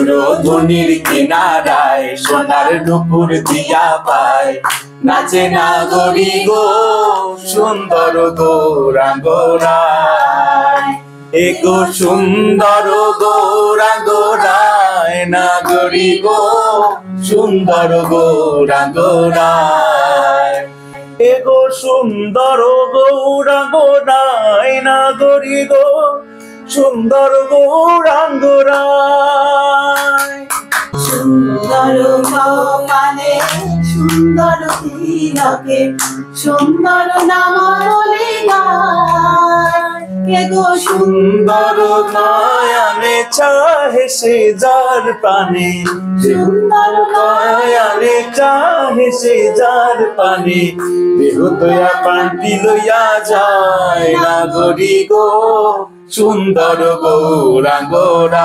সুরধুনির কিনারায় সোনার নুপুর দিয়া পায় নাচে নাগরি গো সুন্দর গৌরাঙ্গরায় এগো সুন্দর গৌরাঙ্গরায় নাগরি গো সুন্দর গৌরাঙ্গরায় এগো সুন্দর গৌরাঙ্গরায় নাগরি গো সুন্দর গৌরাঙ্গরায় সুন্দর মানে সুন্দর তিলকে সুন্দর নাম বলে গো সুন্দর নয়নে চাহে সে যার প্রাণে সুন্দর নয়নে চাহে সে যার প্রাণে বিহুতয়া প্রাণটি লইয়া যায় নাগরি গো সুন্দর গৌরাঙ্গরায়